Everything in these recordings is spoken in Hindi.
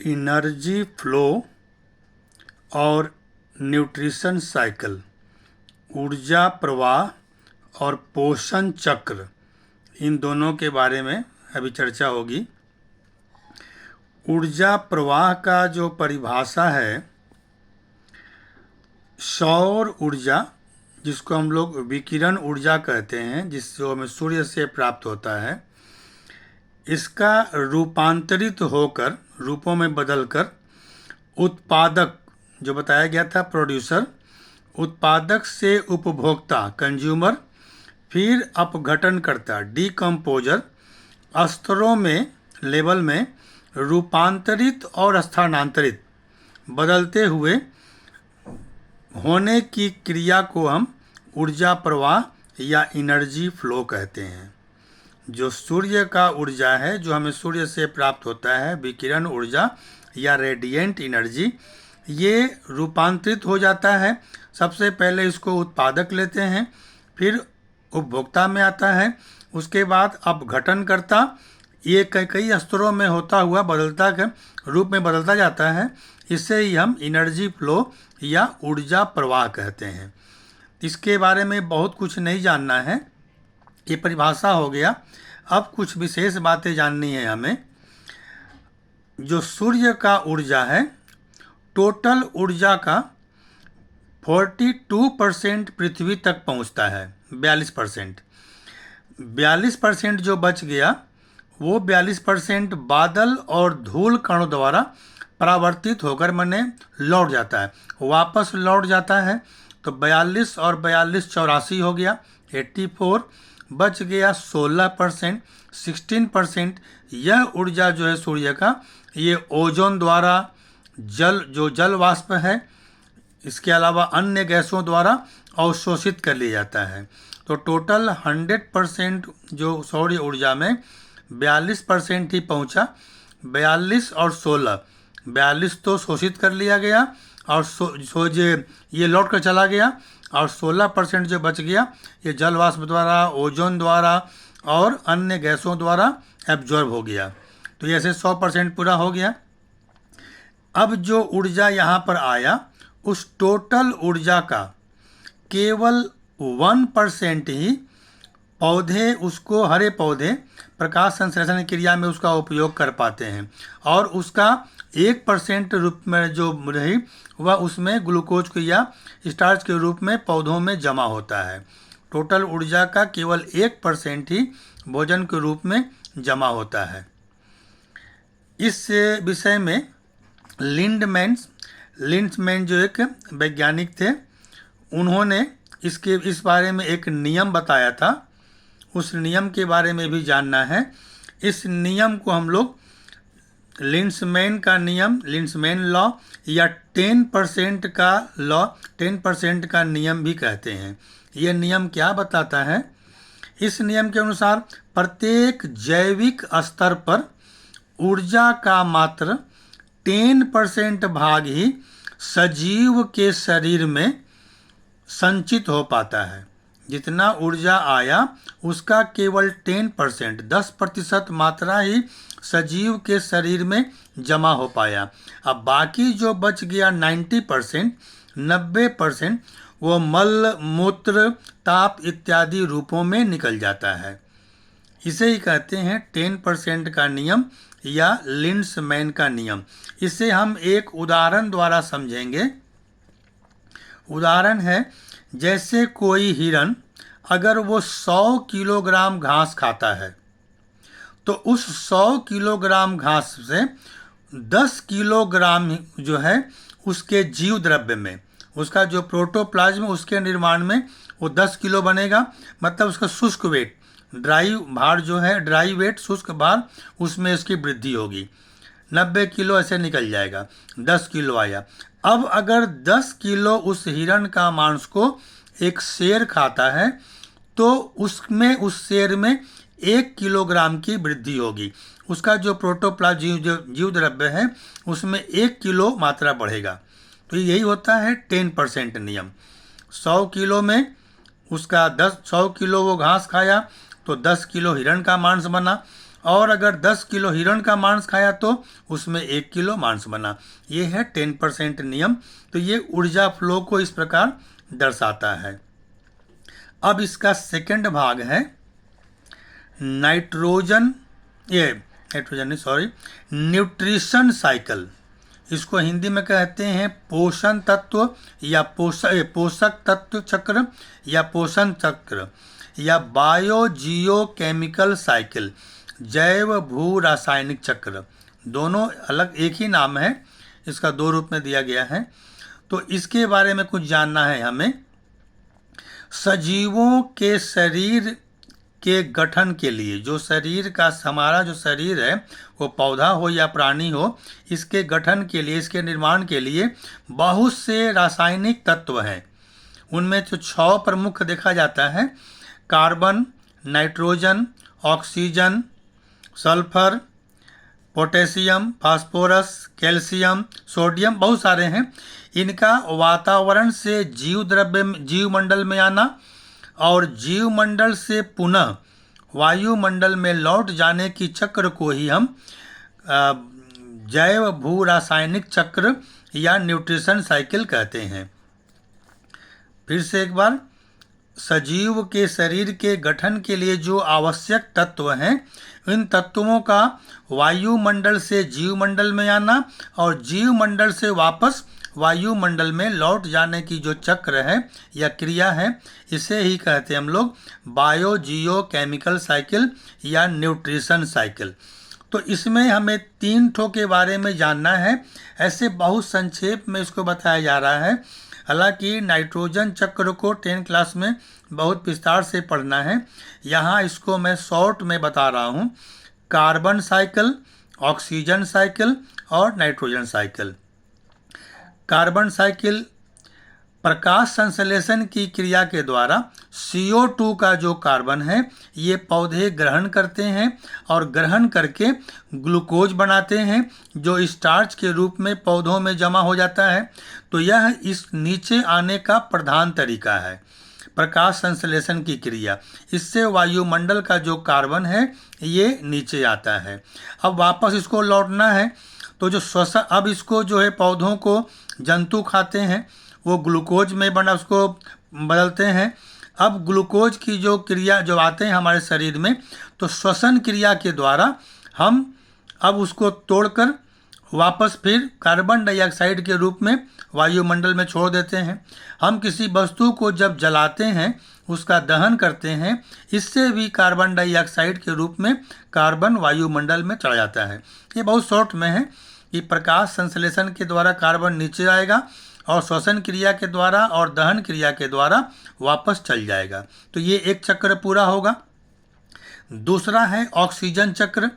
एनर्जी फ्लो और न्यूट्रिशन साइकिल, ऊर्जा प्रवाह और पोषण चक्र, इन दोनों के बारे में अभी चर्चा होगी। ऊर्जा प्रवाह का जो परिभाषा है, सौर ऊर्जा जिसको हम लोग विकिरण ऊर्जा कहते हैं, जिसको हमें सूर्य से प्राप्त होता है, इसका रूपांतरित होकर, रूपों में बदलकर उत्पादक, जो बताया गया था प्रोड्यूसर, उत्पादक से उपभोक्ता कंज्यूमर, फिर अपघटनकर्ता डीकम्पोजर, स्तरों में, लेवल में रूपांतरित और स्थानांतरित बदलते हुए होने की क्रिया को हम ऊर्जा प्रवाह या एनर्जी फ्लो कहते हैं। जो सूर्य का ऊर्जा है, जो हमें सूर्य से प्राप्त होता है, विकिरण ऊर्जा या रेडिएंट एनर्जी, ये रूपांतरित हो जाता है। सबसे पहले इसको उत्पादक लेते हैं, फिर उपभोक्ता में आता है, उसके बाद अपघटन करता, ये कई स्तरों में होता हुआ बदलता रूप में बदलता जाता है। इसे ही हम एनर्जी फ्लो या ऊर्जा प्रवाह कहते हैं। इसके बारे में बहुत कुछ नहीं जानना है, ये परिभाषा हो गया। अब कुछ विशेष बातें जाननी है हमें। जो सूर्य का ऊर्जा है, टोटल ऊर्जा का 42% पृथ्वी तक पहुंचता है, 42%। 42% जो बच गया, वो 42% बादल और धूल कणों द्वारा परावर्तित होकर माने लौट जाता है, वापस लौट जाता है। तो 42 और 42 84 हो गया, 84। बच गया 16%, 16%। यह ऊर्जा जो है सूर्य का, ये ओजोन द्वारा, जल वाष्प है, इसके अलावा अन्य गैसों द्वारा अवशोषित कर लिया जाता है। तो टोटल 100% जो सौर ऊर्जा में 42% ही पहुंचा। 42 और 16, 42 तो शोषित कर लिया गया और ये लौट कर चला गया, और 16% जो बच गया, ये जल वाष्प द्वारा, ओजोन द्वारा और अन्य गैसों द्वारा एब्जॉर्ब हो गया। तो ऐसे 100% पूरा हो गया। अब जो ऊर्जा यहाँ पर आया, उस टोटल ऊर्जा का केवल 1% ही पौधे, उसको हरे पौधे प्रकाश संश्लेषण क्रिया में उसका उपयोग कर पाते हैं, और उसका 1% रूप में जो रही, वह उसमें ग्लूकोज को या स्टार्च के रूप में पौधों में जमा होता है। टोटल ऊर्जा का केवल 1% ही भोजन के रूप में जमा होता है। इस विषय में लिंडमैन जो एक वैज्ञानिक थे, उन्होंने इस बारे में एक नियम बताया था। उस नियम के बारे में भी जानना है। इस नियम को हम लोग लिंड्समैन का नियम, लिंड्समैन लॉ या 10% का लॉ, 10% का नियम भी कहते हैं। ये नियम क्या बताता है? इस नियम के अनुसार प्रत्येक जैविक स्तर पर ऊर्जा का मात्र 10% भाग ही सजीव के शरीर में संचित हो पाता है। जितना ऊर्जा आया, उसका केवल 10%, 10% मात्रा ही सजीव के शरीर में जमा हो पाया। अब बाकी जो बच गया 90%, 90%, वो मल, मूत्र, ताप इत्यादि रूपों में निकल जाता है। इसे ही कहते हैं 10% का नियम या लिंड्समैन का नियम। इसे हम एक उदाहरण द्वारा समझेंगे। उदाहरण है, जैसे कोई हिरन अगर वो 100 किलोग्राम घास खाता है, तो उस 100 किलोग्राम घास से 10 किलोग्राम जो है उसके जीव द्रव्य में, उसका जो प्रोटोप्लाज्म, उसके निर्माण में वो 10 किलो बनेगा। मतलब उसका शुष्क वेट, ड्राई भार जो है, ड्राई वेट, शुष्क भार, उसमें इसकी वृद्धि होगी। 90 किलो ऐसे निकल जाएगा, 10 किलो आया। अब अगर 10 किलो उस हिरन का मांस को एक शेर खाता है, तो उसमें, उस शेर में 1 किलोग्राम की वृद्धि होगी। उसका जो प्रोटोप्लाज्म, जीव द्रव्य है, उसमें 1 किलो मात्रा बढ़ेगा। तो यही होता है 10% नियम। 100 किलो में उसका 100 किलो वो घास खाया, तो 10 किलो हिरण का मांस बना। और अगर 10 किलो हिरण का मांस खाया तो उसमें 1 किलो मांस बना। ये है 10% नियम। तो ये ऊर्जा फ्लो को इस प्रकार दर्शाता है। अब इसका सेकंड भाग है नाइट्रोजन, ये नाइट्रोजन नहीं, सॉरी, न्यूट्रिशन साइकिल। इसको हिंदी में कहते हैं पोषण तत्व या पोषक तत्व चक्र या पोषण चक्र या बायो जियो केमिकल साइकिल, जैव भू रासायनिक चक्र। दोनों अलग एक ही नाम है, इसका दो रूप में दिया गया है। तो इसके बारे में कुछ जानना है हमें। सजीवों के शरीर के गठन के लिए, जो शरीर का हमारा जो शरीर है वो पौधा हो या प्राणी हो, इसके गठन के लिए, इसके निर्माण के लिए बहुत से रासायनिक तत्व हैं। उनमें जो 6 प्रमुख देखा जाता है, carbon, nitrogen, oxygen, sulphur, potassium, phosphorus, calcium, sodium, बहुत सारे हैं। इनका वातावरण से जीवमंडल में आना और जीवमंडल से पुनः वायुमंडल में लौट जाने की चक्र को ही हम जैव भू रासायनिक चक्र या न्यूट्रिशन साइकिल कहते हैं। फिर से एक बार, सजीव के शरीर के गठन के लिए जो आवश्यक तत्व हैं, इन तत्वों का वायुमंडल से जीवमंडल में आना और जीवमंडल से वापस वायुमंडल में लौट जाने की जो चक्र है या क्रिया है, इसे ही कहते हैं हम लोग बायो जियो केमिकल साइकिल या न्यूट्रिशन साइकिल। तो इसमें हमें 3 ठो के बारे में जानना है। ऐसे बहुत संक्षेप में इसको बताया जा रहा है। हालांकि नाइट्रोजन चक्र को 10 क्लास में बहुत विस्तार से पढ़ना है, यहाँ इसको मैं शॉर्ट में बता रहा हूँ। कार्बन साइकिल, ऑक्सीजन साइकिल और नाइट्रोजन साइकिल। कार्बन साइकिल प्रकाश संश्लेषण की क्रिया के द्वारा CO2 का जो कार्बन है ये पौधे ग्रहण करते हैं और ग्रहण करके ग्लूकोज बनाते हैं, जो स्टार्च के रूप में पौधों में जमा हो जाता है। तो यह इस नीचे आने का प्रधान तरीका है, प्रकाश संश्लेषण की क्रिया। इससे वायुमंडल का जो कार्बन है ये नीचे आता है। अब वापस इसको लौटना है, तो जो श्वसन, अब इसको जो है पौधों को जंतु खाते हैं, वो ग्लूकोज में बना उसको बदलते हैं। अब ग्लूकोज की जो क्रिया जो आते हैं हमारे शरीर में, तो श्वसन क्रिया के द्वारा हम अब उसको तोड़कर वापस फिर कार्बन डाइऑक्साइड के रूप में वायुमंडल में छोड़ देते हैं। हम किसी वस्तु को जब जलाते हैं, उसका दहन करते हैं, इससे भी कार्बन डाइऑक्साइड के रूप में कार्बन वायुमंडल में चला जाता है। ये बहुत शॉर्ट में है कि प्रकाश संश्लेषण के द्वारा कार्बन नीचे आएगा और श्वसन क्रिया के द्वारा और दहन क्रिया के द्वारा वापस चल जाएगा। तो ये एक चक्र पूरा होगा। दूसरा है ऑक्सीजन चक्र।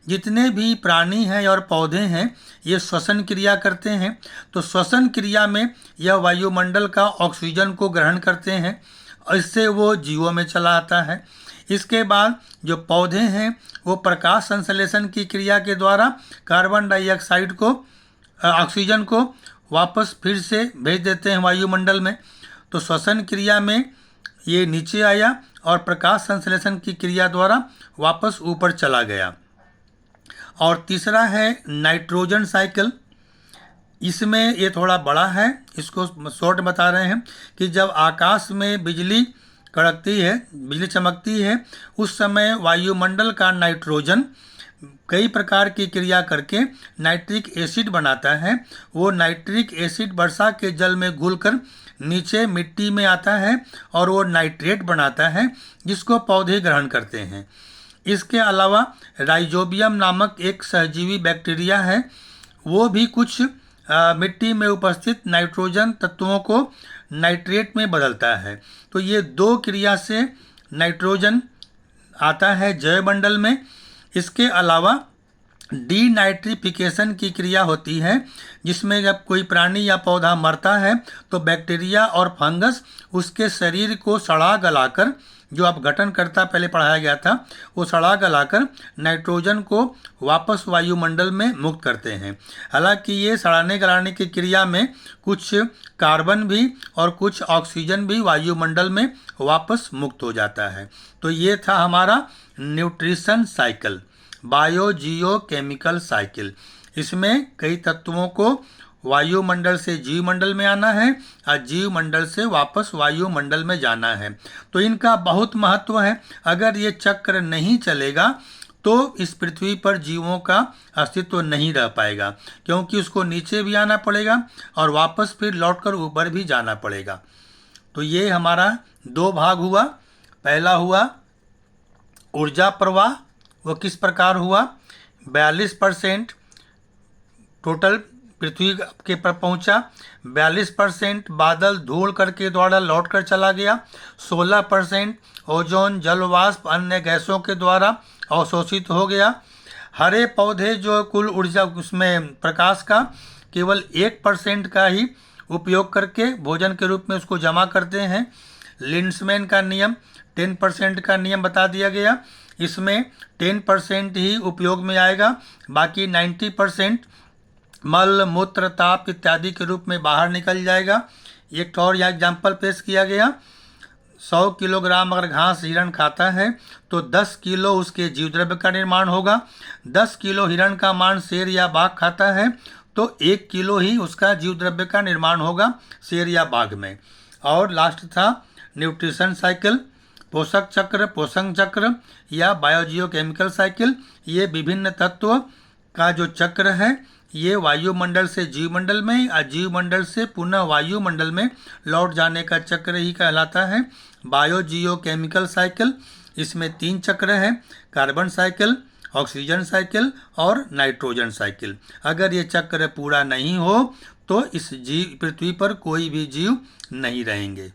जितने भी प्राणी हैं और पौधे हैं ये श्वसन क्रिया करते हैं। तो श्वसन क्रिया में यह वायुमंडल का ऑक्सीजन को ग्रहण करते हैं, इससे वो जीवों में चला आता है। इसके बाद जो पौधे हैं वो प्रकाश संश्लेषण की क्रिया के द्वारा कार्बन डाइऑक्साइड को, ऑक्सीजन को वापस फिर से भेज देते हैं वायुमंडल में। तो श्वसन क्रिया में ये नीचे आया और प्रकाश संश्लेषण की क्रिया द्वारा वापस ऊपर चला गया। और तीसरा है नाइट्रोजन साइकिल। इसमें ये थोड़ा बड़ा है, इसको शॉर्ट बता रहे हैं कि जब आकाश में बिजली कड़कती है, बिजली चमकती है, उस समय वायुमंडल का नाइट्रोजन कई प्रकार की क्रिया करके नाइट्रिक एसिड बनाता है। वो नाइट्रिक एसिड वर्षा के जल में घुलकर नीचे मिट्टी में आता है और वो नाइट्रेट बनाता है, जिसको पौधे ग्रहण करते हैं। इसके अलावा राइजोबियम नामक एक सहजीवी बैक्टीरिया है, वो भी कुछ मिट्टी में उपस्थित नाइट्रोजन तत्वों को नाइट्रेट में बदलता है। तो ये 2 क्रिया से नाइट्रोजन आता है जैवमंडल में। इसके अलावा डीनाइट्रिफिकेशन की क्रिया होती है, जिसमें जब कोई प्राणी या पौधा मरता है तो बैक्टीरिया और फंगस उसके शरीर को सड़ा गलाकर, जो अपघटन करता पहले पढ़ाया गया था, वो सड़ा गलाकर नाइट्रोजन को वापस वायुमंडल में मुक्त करते हैं। हालांकि ये सड़ाने गलाने की क्रिया में कुछ कार्बन भी और कुछ ऑक्सीजन भी वायुमंडल में वापस मुक्त हो जाता है। तो ये था हमारा न्यूट्रिशन साइकिल। बायो जियो केमिकल साइकिल। इसमें कई तत्वों को वायुमंडल से जीवमंडल में आना है और जीवमंडल से वापस वायुमंडल में जाना है। तो इनका बहुत महत्व है। अगर ये चक्र नहीं चलेगा तो इस पृथ्वी पर जीवों का अस्तित्व नहीं रह पाएगा, क्योंकि उसको नीचे भी आना पड़ेगा और वापस फिर लौटकर ऊपर भी जाना पड़ेगा। तो ये हमारा 2 भाग हुआ। पहला हुआ ऊर्जा प्रवाह, वो किस प्रकार हुआ। 42% टोटल पृथ्वी के पर पहुंचा, 42% बादल धूल करके द्वारा लौट कर चला गया, 16% ओजोन जलवाष्प अन्य गैसों के द्वारा अवशोषित हो गया। हरे पौधे जो कुल ऊर्जा उसमें प्रकाश का केवल 1% का ही उपयोग करके भोजन के रूप में उसको जमा करते हैं। लिंड्समैन का नियम 10% का नियम बता दिया गया। इसमें 10% ही उपयोग में आएगा, बाकी 90% मल मूत्र ताप इत्यादि के रूप में बाहर निकल जाएगा। एक और यहाँ एग्जाम्पल पेश किया गया, 100 किलोग्राम अगर घास हिरण खाता है तो 10 किलो उसके जीव द्रव्य का निर्माण होगा। 10 किलो हिरण का मांस शेर या बाघ खाता है तो 1 किलो ही उसका जीव द्रव्य का निर्माण होगा शेर या बाघ में। और लास्ट था न्यूट्रिशन साइकिल, पोषक चक्र, पोषण चक्र या बायोजियोकेमिकल साइकिल। ये विभिन्न तत्व का जो चक्र है ये वायुमंडल से जीवमंडल में और जीवमंडल से पुनः वायुमंडल में लौट जाने का चक्र ही कहलाता है बायोजियोकेमिकल साइकिल। इसमें 3 चक्र हैं, कार्बन साइकिल, ऑक्सीजन साइकिल और नाइट्रोजन साइकिल। अगर ये चक्र पूरा नहीं हो तो इस पृथ्वी पर कोई भी जीव नहीं रहेंगे।